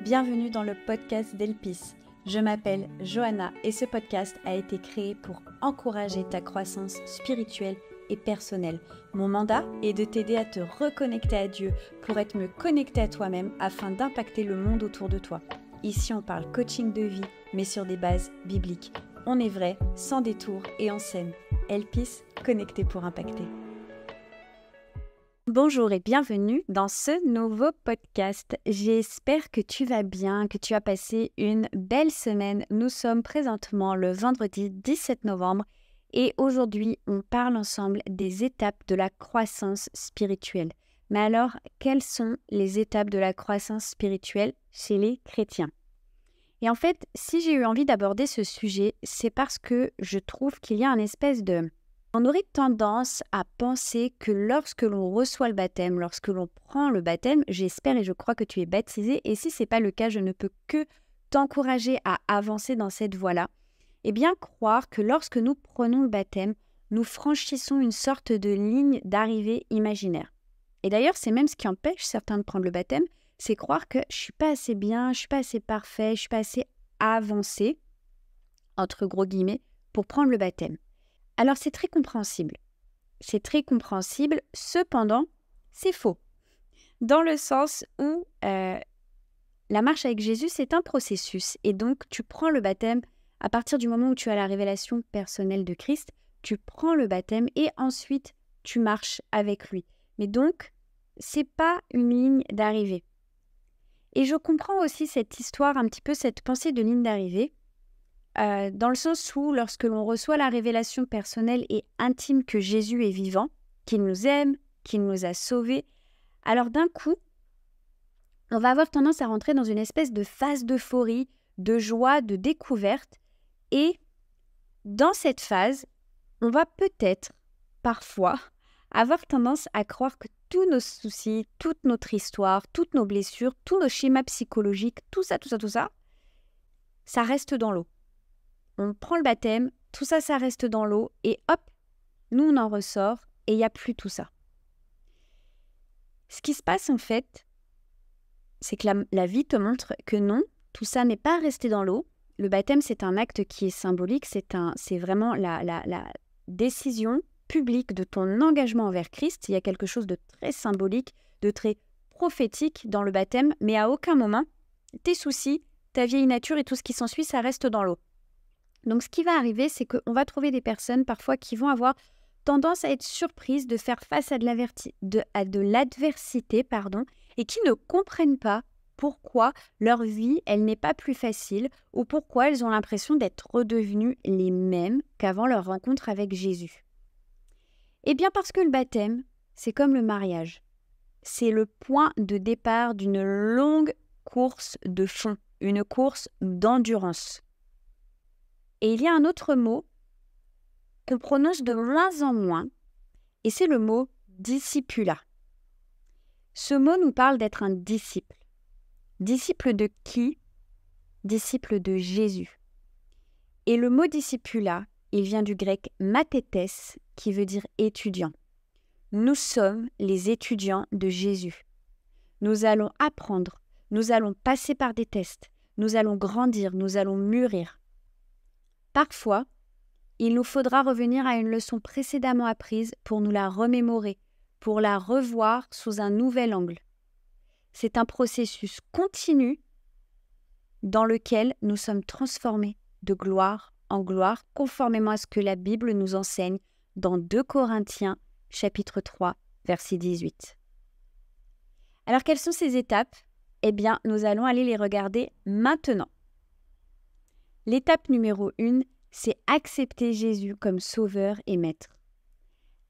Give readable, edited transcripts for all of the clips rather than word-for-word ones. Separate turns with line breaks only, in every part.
Bienvenue dans le podcast d'Elpis. Je m'appelle Johanna et ce podcast a été créé pour encourager ta croissance spirituelle et personnelle. Mon mandat est de t'aider à te reconnecter à Dieu pour être mieux connecté à toi-même afin d'impacter le monde autour de toi. Ici, on parle coaching de vie, mais sur des bases bibliques. On est vrai, sans détour et en scène. Elpis, connecté pour impacter. Bonjour et bienvenue dans ce nouveau podcast. J'espère que tu vas bien, que tu as passé une belle semaine. Nous sommes présentement le vendredi 17 novembre et aujourd'hui, on parle ensemble des étapes de la croissance spirituelle. Mais alors, quelles sont les étapes de la croissance spirituelle chez les chrétiens ? Et en fait, si j'ai eu envie d'aborder ce sujet, c'est parce que je trouve qu'il y a une espèce de... On aurait tendance à penser que lorsque l'on reçoit le baptême, lorsque l'on prend le baptême, j'espère et je crois que tu es baptisé, et si ce n'est pas le cas, je ne peux que t'encourager à avancer dans cette voie-là, et bien croire que lorsque nous prenons le baptême, nous franchissons une sorte de ligne d'arrivée imaginaire. Et d'ailleurs, c'est même ce qui empêche certains de prendre le baptême, c'est croire que je ne suis pas assez bien, je ne suis pas assez parfait, je ne suis pas assez avancé, entre gros guillemets, pour prendre le baptême. Alors, c'est très compréhensible. Cependant, c'est faux. Dans le sens où la marche avec Jésus, c'est un processus. Et donc, tu prends le baptême à partir du moment où tu as la révélation personnelle de Christ, tu prends le baptême et ensuite, tu marches avec lui. Mais donc, ce n'est pas une ligne d'arrivée. Et je comprends aussi cette histoire, un petit peu cette pensée de ligne d'arrivée, dans le sens où lorsque l'on reçoit la révélation personnelle et intime que Jésus est vivant, qu'il nous aime, qu'il nous a sauvés, alors d'un coup, on va avoir tendance à rentrer dans une espèce de phase d'euphorie, de joie, de découverte. Et dans cette phase, on va peut-être, parfois, avoir tendance à croire que tous nos soucis, toute notre histoire, toutes nos blessures, tous nos schémas psychologiques, tout ça, ça reste dans l'eau. On prend le baptême, tout ça, ça reste dans l'eau, et hop, nous, on en ressort, et il n'y a plus tout ça. Ce qui se passe, en fait, c'est que la vie te montre que non, tout ça n'est pas resté dans l'eau. Le baptême, c'est un acte qui est symbolique, c'est vraiment la décision publique de ton engagement envers Christ. Il y a quelque chose de très symbolique, de très prophétique dans le baptême, mais à aucun moment, tes soucis, ta vieille nature et tout ce qui s'ensuit, ça reste dans l'eau. Donc, ce qui va arriver, c'est qu'on va trouver des personnes parfois qui vont avoir tendance à être surprises de faire face à de l'adversité, et qui ne comprennent pas pourquoi leur vie, elle n'est pas plus facile ou pourquoi elles ont l'impression d'être redevenues les mêmes qu'avant leur rencontre avec Jésus. Eh bien, parce que le baptême, c'est comme le mariage. C'est le point de départ d'une longue course de fond, une course d'endurance. Et il y a un autre mot qu'on prononce de moins en moins, et c'est le mot « discipulat ». Ce mot nous parle d'être un disciple. Disciple de qui ? Disciple de Jésus. Et le mot « discipulat », il vient du grec « mathetes » qui veut dire « étudiant ». Nous sommes les étudiants de Jésus. Nous allons apprendre, nous allons passer par des tests, nous allons grandir, nous allons mûrir. Parfois, il nous faudra revenir à une leçon précédemment apprise pour nous la remémorer, pour la revoir sous un nouvel angle. C'est un processus continu dans lequel nous sommes transformés de gloire en gloire, conformément à ce que la Bible nous enseigne dans 2 Corinthiens, chapitre 3, verset 18. Alors, quelles sont ces étapes ? Eh bien, nous allons aller les regarder maintenant. L'étape numéro 1, c'est accepter Jésus comme sauveur et maître.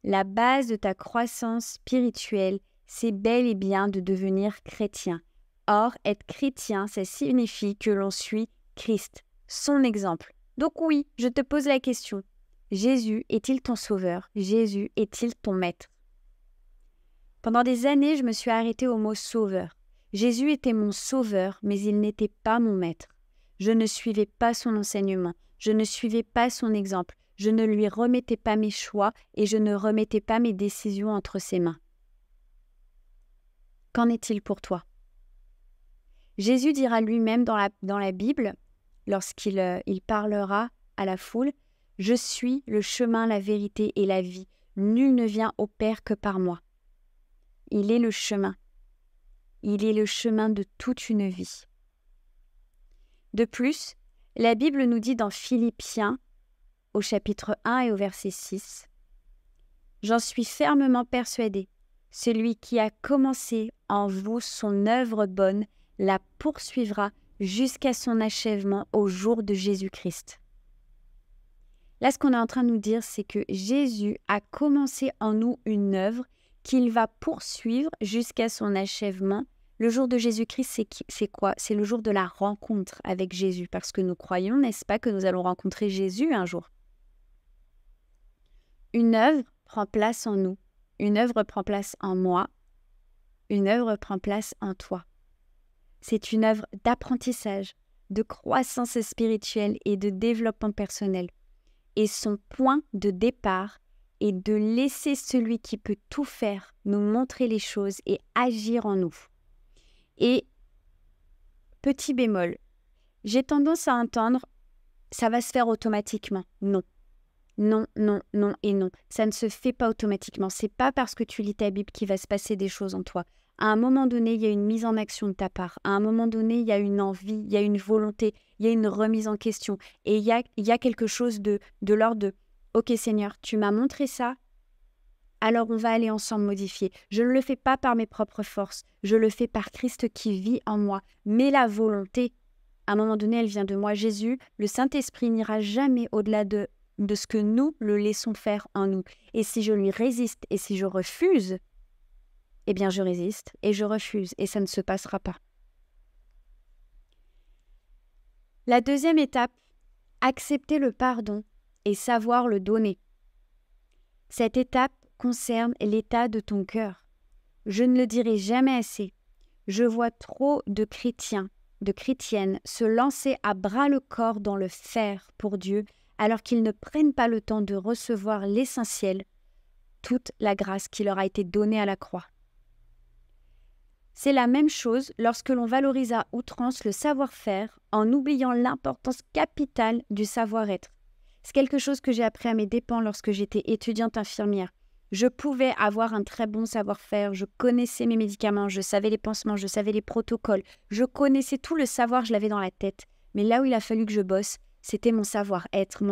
La base de ta croissance spirituelle, c'est bel et bien de devenir chrétien. Or, être chrétien, ça signifie que l'on suit Christ, son exemple. Donc oui, je te pose la question. Jésus est-il ton sauveur ? Jésus est-il ton maître ? Pendant des années, je me suis arrêtée au mot sauveur. Jésus était mon sauveur, mais il n'était pas mon maître. Je ne suivais pas son enseignement. Je ne suivais pas son exemple, je ne lui remettais pas mes choix et je ne remettais pas mes décisions entre ses mains. Qu'en est-il pour toi ? Jésus dira lui-même dans la Bible, lorsqu'il il parlera à la foule, « Je suis le chemin, la vérité et la vie. Nul ne vient au Père que par moi. » Il est le chemin. Il est le chemin de toute une vie. De plus, la Bible nous dit dans Philippiens, au chapitre 1 et au verset 6, « J'en suis fermement persuadé, celui qui a commencé en vous son œuvre bonne la poursuivra jusqu'à son achèvement au jour de Jésus-Christ. » Là, ce qu'on est en train de nous dire, c'est que Jésus a commencé en nous une œuvre qu'il va poursuivre jusqu'à son achèvement. Le jour de Jésus-Christ, c'est quoi? C'est le jour de la rencontre avec Jésus, parce que nous croyons, n'est-ce pas, que nous allons rencontrer Jésus un jour. Une œuvre prend place en nous, une œuvre prend place en moi, une œuvre prend place en toi. C'est une œuvre d'apprentissage, de croissance spirituelle et de développement personnel. Et son point de départ est de laisser celui qui peut tout faire nous montrer les choses et agir en nous. Et, petit bémol, j'ai tendance à entendre « ça va se faire automatiquement ». Non. Non, non, non et non. Ça ne se fait pas automatiquement. C'est pas parce que tu lis ta Bible qu'il va se passer des choses en toi. À un moment donné, il y a une mise en action de ta part. À un moment donné, il y a une envie, il y a une volonté, il y a une remise en question. Et il y a quelque chose de l'ordre de « Ok Seigneur, tu m'as montré ça, alors on va aller ensemble modifier. Je ne le fais pas par mes propres forces, je le fais par Christ qui vit en moi. Mais la volonté, à un moment donné, elle vient de moi. Jésus, le Saint-Esprit n'ira jamais au-delà de ce que nous le laissons faire en nous. Et si je lui résiste et si je refuse, eh bien je résiste et je refuse et ça ne se passera pas. La deuxième étape, accepter le pardon et savoir le donner. Cette étape concerne l'état de ton cœur. Je ne le dirai jamais assez. Je vois trop de chrétiens, de chrétiennes se lancer à bras-le-corps dans le faire pour Dieu alors qu'ils ne prennent pas le temps de recevoir l'essentiel, toute la grâce qui leur a été donnée à la croix. C'est la même chose lorsque l'on valorise à outrance le savoir-faire en oubliant l'importance capitale du savoir-être. C'est quelque chose que j'ai appris à mes dépens lorsque j'étais étudiante infirmière. Je pouvais avoir un très bon savoir-faire, je connaissais mes médicaments, je savais les pansements, je savais les protocoles, je connaissais tout le savoir, je l'avais dans la tête. Mais là où il a fallu que je bosse, c'était mon savoir-être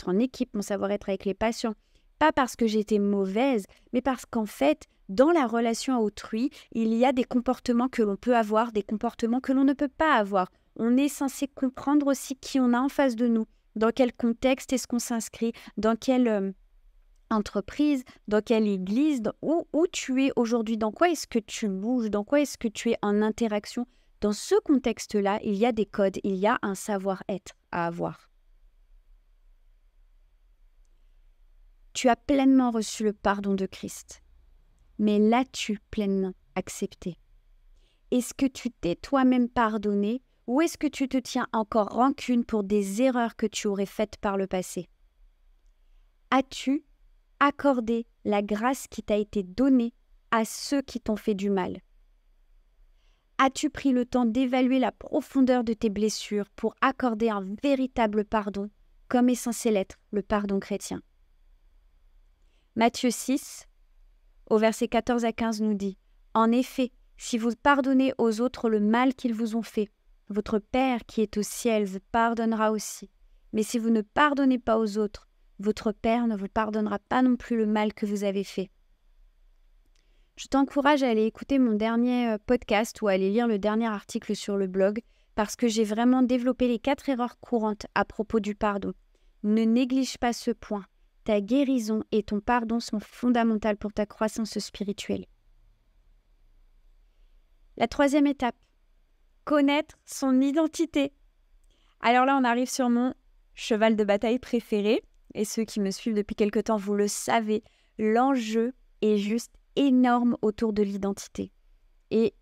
en équipe, mon savoir-être avec les patients. Pas parce que j'étais mauvaise, mais parce qu'en fait, dans la relation à autrui, il y a des comportements que l'on peut avoir, des comportements que l'on ne peut pas avoir. On est censé comprendre aussi qui on a en face de nous, dans quel contexte est-ce qu'on s'inscrit, dans quelle entreprise, dans quelle église, où tu es aujourd'hui, dans quoi est-ce que tu bouges, dans quoi est-ce que tu es en interaction. Dans ce contexte-là, il y a des codes, il y a un savoir-être à avoir. Tu as pleinement reçu le pardon de Christ, mais l'as-tu pleinement accepté? Est-ce que tu t'es toi-même pardonné ou est-ce que tu te tiens encore rancune pour des erreurs que tu aurais faites par le passé? As-tu accordé la grâce qui t'a été donnée à ceux qui t'ont fait du mal? As-tu pris le temps d'évaluer la profondeur de tes blessures pour accorder un véritable pardon, comme est censé l'être le pardon chrétien? Matthieu 6, au verset 14 à 15 nous dit « En effet, si vous pardonnez aux autres le mal qu'ils vous ont fait, votre Père qui est au ciel vous pardonnera aussi. Mais si vous ne pardonnez pas aux autres, votre Père ne vous pardonnera pas non plus le mal que vous avez fait. » Je t'encourage à aller écouter mon dernier podcast ou à aller lire le dernier article sur le blog parce que j'ai vraiment développé les 4 erreurs courantes à propos du pardon. Ne néglige pas ce point. Ta guérison et ton pardon sont fondamentales pour ta croissance spirituelle. La 3e étape, connaître son identité. Alors là, on arrive sur mon cheval de bataille préféré. Et ceux qui me suivent depuis quelque temps, vous le savez, l'enjeu est juste énorme autour de l'identité. Et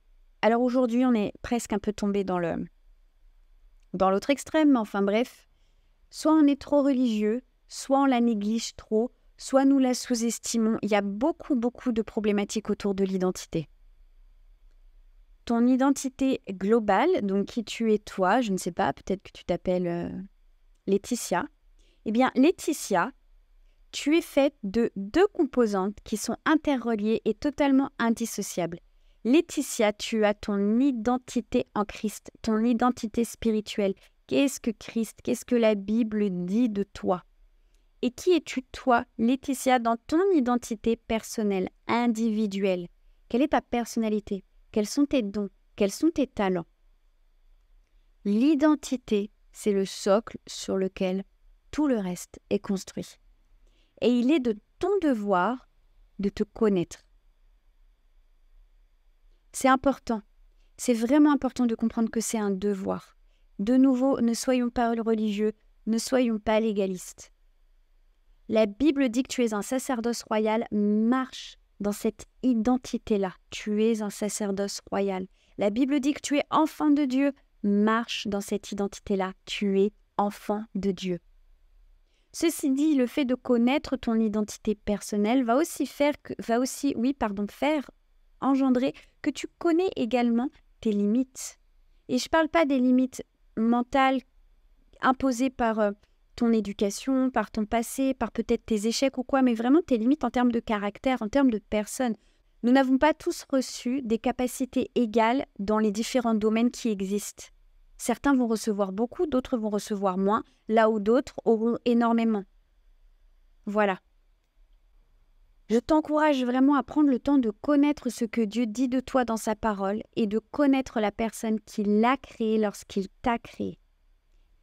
alors aujourd'hui, on est presque un peu tombé dans l'autre extrême, mais enfin bref, soit on est trop religieux, soit on la néglige trop, soit nous la sous-estimons. Il y a beaucoup de problématiques autour de l'identité. ton identité globale, donc qui tu es toi, je ne sais pas, peut-être que tu t'appelles Laetitia. Eh bien, Laetitia, tu es faite de deux composantes qui sont interreliées et totalement indissociables. Laetitia, tu as ton identité en Christ, ton identité spirituelle. Qu'est-ce que Christ, qu'est-ce que la Bible dit de toi? Et qui es-tu toi, Laetitia, dans ton identité personnelle, individuelle? Quelle est ta personnalité? Quels sont tes dons? Quels sont tes talents? L'identité, c'est le socle sur lequel tout le reste est construit. Et il est de ton devoir de te connaître. C'est important. C'est vraiment important de comprendre que c'est un devoir. De nouveau, ne soyons pas religieux, ne soyons pas légalistes. La Bible dit que tu es un sacerdoce royal, marche dans cette identité-là. Tu es un sacerdoce royal. La Bible dit que tu es enfant de Dieu, marche dans cette identité-là. Tu es enfant de Dieu. Ceci dit, le fait de connaître ton identité personnelle va aussi faire engendrer que tu connais également tes limites. Et je ne parle pas des limites mentales imposées par ton éducation, par ton passé, par peut-être tes échecs ou quoi, mais vraiment tes limites en termes de caractère, en termes de personne. Nous n'avons pas tous reçu des capacités égales dans les différents domaines qui existent. Certains vont recevoir beaucoup, d'autres vont recevoir moins, là où d'autres auront énormément. Voilà. Je t'encourage vraiment à prendre le temps de connaître ce que Dieu dit de toi dans sa parole et de connaître la personne qui l'a créé lorsqu'il t'a créé.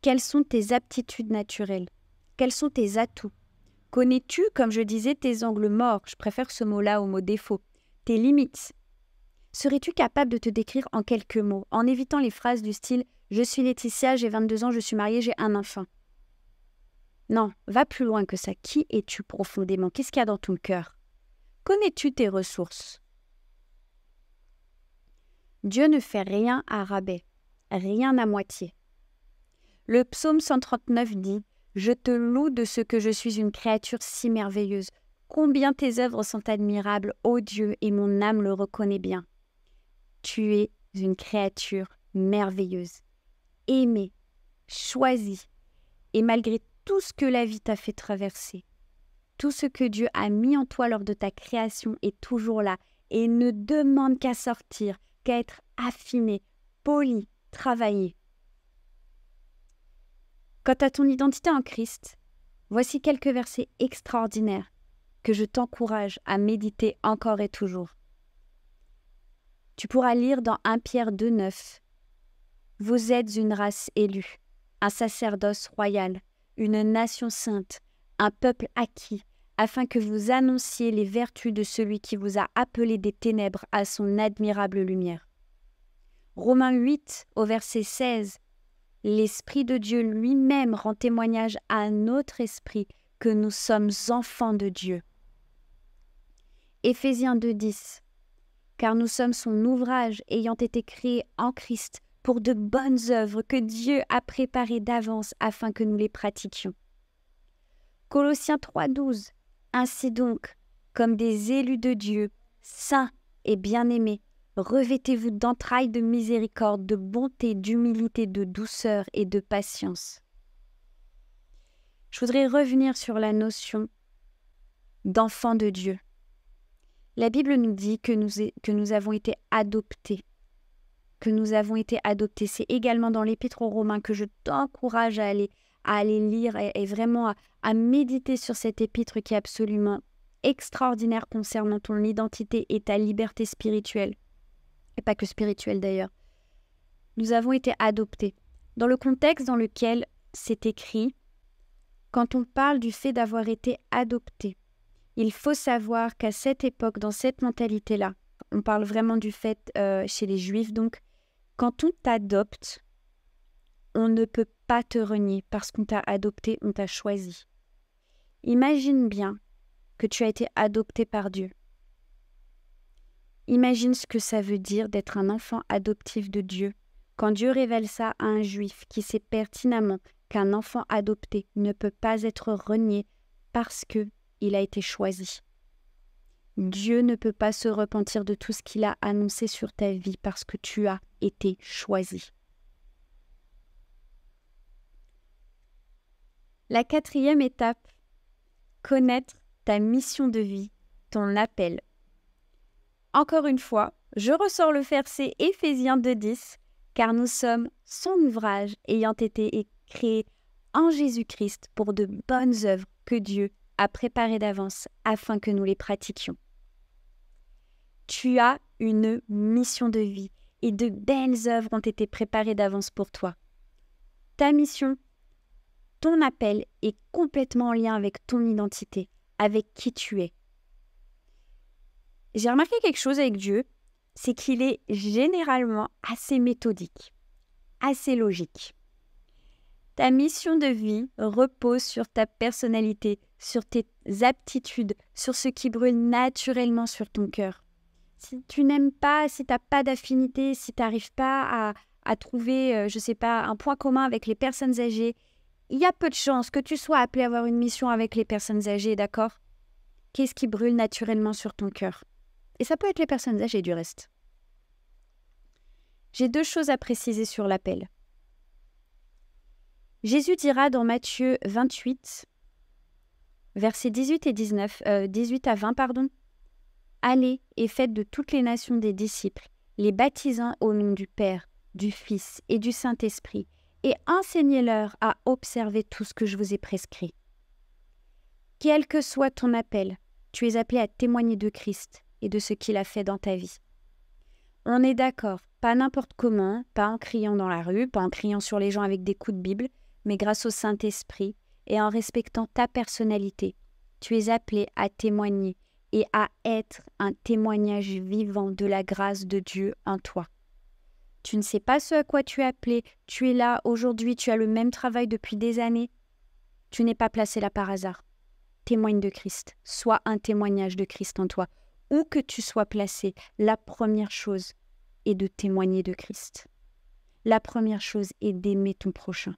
Quelles sont tes aptitudes naturelles? Quels sont tes atouts? Connais-tu, comme je disais, tes angles morts? Je préfère ce mot-là au mot défaut. Tes limites. Serais-tu capable de te décrire en quelques mots, en évitant les phrases du style « Je suis Laetitia, j'ai 22 ans, je suis mariée, j'ai un enfant ». Non, va plus loin que ça. Qui es-tu profondément? Qu'est-ce qu'il y a dans ton cœur? Connais-tu tes ressources? Dieu ne fait rien à rabais, rien à moitié. Le psaume 139 dit « Je te loue de ce que je suis une créature si merveilleuse. Combien tes œuvres sont admirables, ô Dieu, et mon âme le reconnaît bien. » Tu es une créature merveilleuse, aimée, choisie, et malgré tout ce que la vie t'a fait traverser, tout ce que Dieu a mis en toi lors de ta création est toujours là et ne demande qu'à sortir, qu'à être affiné, poli, travaillé. Quant à ton identité en Christ, voici quelques versets extraordinaires que je t'encourage à méditer encore et toujours. Tu pourras lire dans 1 Pierre 2,9 « Vous êtes une race élue, un sacerdoce royal, une nation sainte, un peuple acquis, afin que vous annonciez les vertus de celui qui vous a appelé des ténèbres à son admirable lumière. » Romains 8, au verset 16 « L'Esprit de Dieu lui-même rend témoignage à notre esprit que nous sommes enfants de Dieu. » Éphésiens 2,10 « Car nous sommes son ouvrage ayant été créés en Christ pour de bonnes œuvres que Dieu a préparées d'avance afin que nous les pratiquions. » Colossiens 3,12 « Ainsi donc, comme des élus de Dieu, saints et bien-aimés, revêtez-vous d'entrailles de miséricorde, de bonté, d'humilité, de douceur et de patience. » Je voudrais revenir sur la notion d'enfant de Dieu. La Bible nous dit que nous avons été adoptés. C'est également dans l'Épître aux Romains que je t'encourage à aller lire et vraiment à méditer sur cette épître qui est absolument extraordinaire concernant ton identité et ta liberté spirituelle. Et pas que spirituelle d'ailleurs. Nous avons été adoptés. Dans le contexte dans lequel c'est écrit, quand on parle du fait d'avoir été adopté, il faut savoir qu'à cette époque, dans cette mentalité-là, on parle vraiment du fait chez les Juifs, donc, quand on t'adopte, on ne peut pas te renier parce qu'on t'a adopté, on t'a choisi. Imagine bien que tu as été adopté par Dieu. Imagine ce que ça veut dire d'être un enfant adoptif de Dieu. Quand Dieu révèle ça à un Juif qui sait pertinemment qu'un enfant adopté ne peut pas être renié parce qu'il a été choisi. Dieu ne peut pas se repentir de tout ce qu'il a annoncé sur ta vie parce que tu as été choisi. La 4e étape, connaître ta mission de vie, ton appel. Encore une fois, je ressors le verset Éphésiens 2:10, car nous sommes son ouvrage ayant été créé en Jésus-Christ pour de bonnes œuvres que Dieu a préparées d'avance afin que nous les pratiquions. Tu as une mission de vie et de belles œuvres ont été préparées d'avance pour toi. Ta mission, ton appel est complètement en lien avec ton identité, avec qui tu es. J'ai remarqué quelque chose avec Dieu, c'est qu'il est généralement assez méthodique, assez logique. Ta mission de vie repose sur ta personnalité, sur tes aptitudes, sur ce qui brûle naturellement sur ton cœur. Si tu n'aimes pas, si tu n'as pas d'affinité, si tu n'arrives pas à trouver, un point commun avec les personnes âgées, il y a peu de chances que tu sois appelé à avoir une mission avec les personnes âgées, d'accord? Qu'est-ce qui brûle naturellement sur ton cœur? Et ça peut être les personnes âgées du reste. J'ai 2 choses à préciser sur l'appel. Jésus dira dans Matthieu 28, versets 18 à 20, « Allez et faites de toutes les nations des disciples, les baptisant au nom du Père, du Fils et du Saint-Esprit, et enseignez-leur à observer tout ce que je vous ai prescrit. Quel que soit ton appel, tu es appelé à témoigner de Christ et de ce qu'il a fait dans ta vie. On est d'accord, pas n'importe comment, pas en criant dans la rue, pas en criant sur les gens avec des coups de Bible, mais grâce au Saint-Esprit et en respectant ta personnalité. Tu es appelé à témoigner et à être un témoignage vivant de la grâce de Dieu en toi. Tu ne sais pas ce à quoi tu es appelé, tu es là aujourd'hui, tu as le même travail depuis des années. Tu n'es pas placé là par hasard. Témoigne de Christ, sois un témoignage de Christ en toi. Où que tu sois placé, la première chose est de témoigner de Christ. La première chose est d'aimer ton prochain.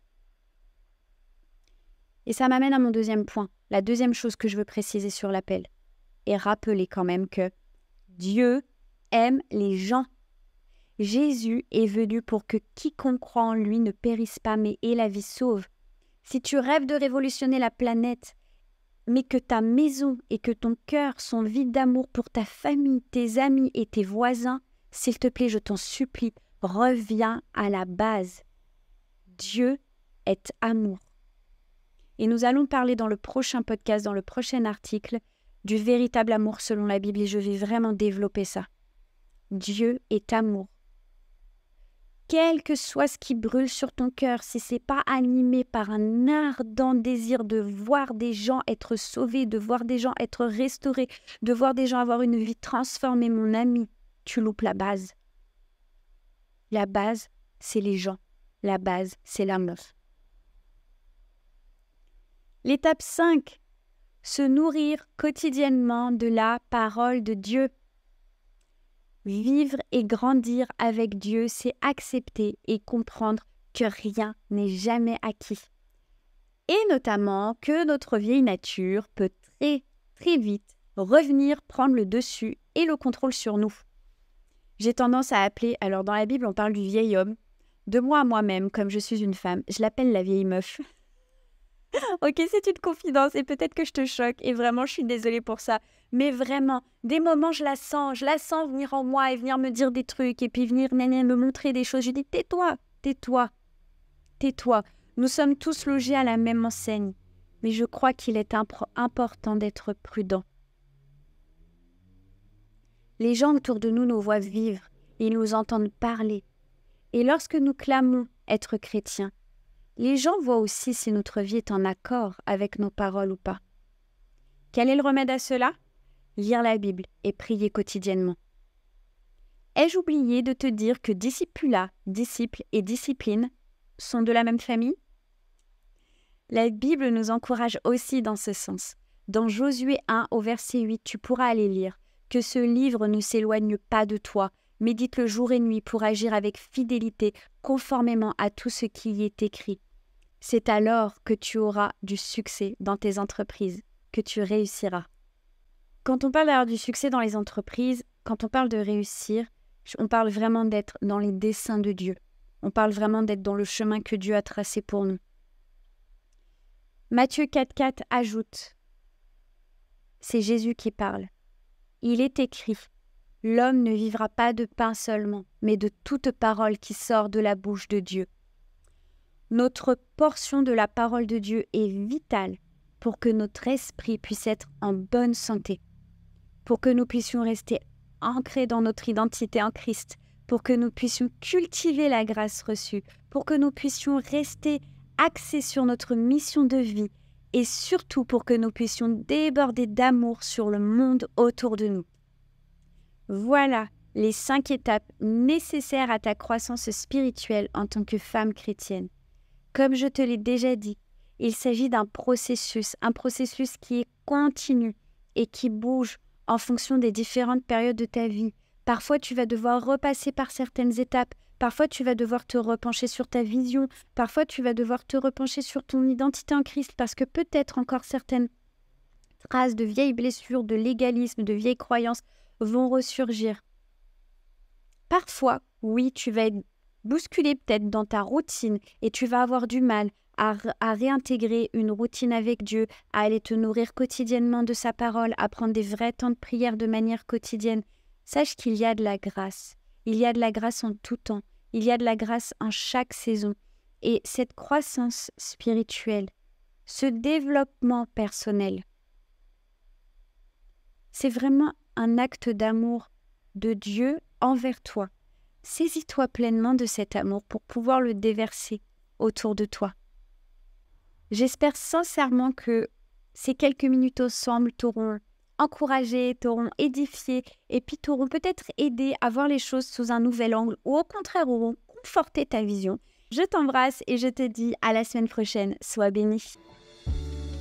Et ça m'amène à mon 2e point, la 2e chose que je veux préciser sur l'appel. Et rappeler quand même que Dieu aime les gens. Jésus est venu pour que quiconque croit en lui ne périsse pas, mais ait la vie sauve. Si tu rêves de révolutionner la planète, mais que ta maison et que ton cœur sont vides d'amour pour ta famille, tes amis et tes voisins, s'il te plaît, je t'en supplie, reviens à la base. Dieu est amour. Et nous allons parler dans le prochain podcast, dans le prochain article, du véritable amour selon la Bible, et je vais vraiment développer ça. Dieu est amour. Quel que soit ce qui brûle sur ton cœur, si ce n'est pas animé par un ardent désir de voir des gens être sauvés, de voir des gens être restaurés, de voir des gens avoir une vie transformée, mon ami, tu loupes la base. La base, c'est les gens. La base, c'est l'amour. L'étape 5, se nourrir quotidiennement de la parole de Dieu. Vivre et grandir avec Dieu, c'est accepter et comprendre que rien n'est jamais acquis. Et notamment que notre vieille nature peut très, très vite revenir prendre le dessus et le contrôle sur nous. J'ai tendance à appeler, alors dans la Bible on parle du vieil homme, de moi à moi-même, comme je suis une femme, je l'appelle la vieille meuf. Ok, c'est une confidence et peut-être que je te choque et vraiment je suis désolée pour ça. Mais vraiment, des moments je la sens venir en moi et venir me dire des trucs et puis venir me montrer des choses. Je dis tais-toi, tais-toi, tais-toi. Nous sommes tous logés à la même enseigne, mais je crois qu'il est important d'être prudent. Les gens autour de nous nous voient vivre, ils nous entendent parler. Et lorsque nous clamons être chrétiens, les gens voient aussi si notre vie est en accord avec nos paroles ou pas. Quel est le remède à cela? Lire la Bible et prier quotidiennement. Ai-je oublié de te dire que discipula, disciple et discipline sont de la même famille? La Bible nous encourage aussi dans ce sens. Dans Josué 1 au verset 8, tu pourras aller lire que ce livre ne s'éloigne pas de toi. Médite-le jour et nuit pour agir avec fidélité, conformément à tout ce qui y est écrit. C'est alors que tu auras du succès dans tes entreprises, que tu réussiras. Quand on parle d'avoir du succès dans les entreprises, quand on parle de réussir, on parle vraiment d'être dans les desseins de Dieu. On parle vraiment d'être dans le chemin que Dieu a tracé pour nous. Matthieu 4,4 ajoute, c'est Jésus qui parle. Il est écrit, l'homme ne vivra pas de pain seulement, mais de toute parole qui sort de la bouche de Dieu. Notre portion de la parole de Dieu est vitale pour que notre esprit puisse être en bonne santé, pour que nous puissions rester ancrés dans notre identité en Christ, pour que nous puissions cultiver la grâce reçue, pour que nous puissions rester axés sur notre mission de vie et surtout pour que nous puissions déborder d'amour sur le monde autour de nous. Voilà les 5 étapes nécessaires à ta croissance spirituelle en tant que femme chrétienne. Comme je te l'ai déjà dit, il s'agit d'un processus qui est continu et qui bouge en fonction des différentes périodes de ta vie. Parfois, tu vas devoir repasser par certaines étapes. Parfois, tu vas devoir te repencher sur ta vision. Parfois, tu vas devoir te repencher sur ton identité en Christ parce que peut-être encore certaines traces de vieilles blessures, de légalisme, de vieilles croyances vont ressurgir. Parfois, oui, tu vas être bousculé peut-être dans ta routine et tu vas avoir du mal à réintégrer une routine avec Dieu, à aller te nourrir quotidiennement de sa parole, à prendre des vrais temps de prière de manière quotidienne. Sache qu'il y a de la grâce. Il y a de la grâce en tout temps. Il y a de la grâce en chaque saison. Et cette croissance spirituelle, ce développement personnel, c'est vraiment un acte d'amour de Dieu envers toi. Saisis-toi pleinement de cet amour pour pouvoir le déverser autour de toi. J'espère sincèrement que ces quelques minutes ensemble t'auront encouragé, t'auront édifié et puis t'auront peut-être aidé à voir les choses sous un nouvel angle ou au contraire auront conforté ta vision. Je t'embrasse et je te dis à la semaine prochaine. Sois béni.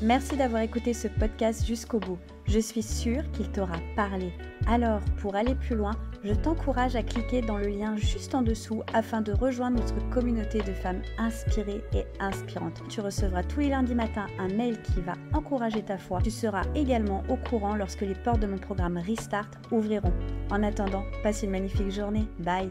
Merci d'avoir écouté ce podcast jusqu'au bout. Je suis sûre qu'il t'aura parlé. Alors, pour aller plus loin, je t'encourage à cliquer dans le lien juste en dessous afin de rejoindre notre communauté de femmes inspirées et inspirantes. Tu recevras tous les lundis matins un mail qui va encourager ta foi. Tu seras également au courant lorsque les portes de mon programme Restart ouvriront. En attendant, passe une magnifique journée. Bye!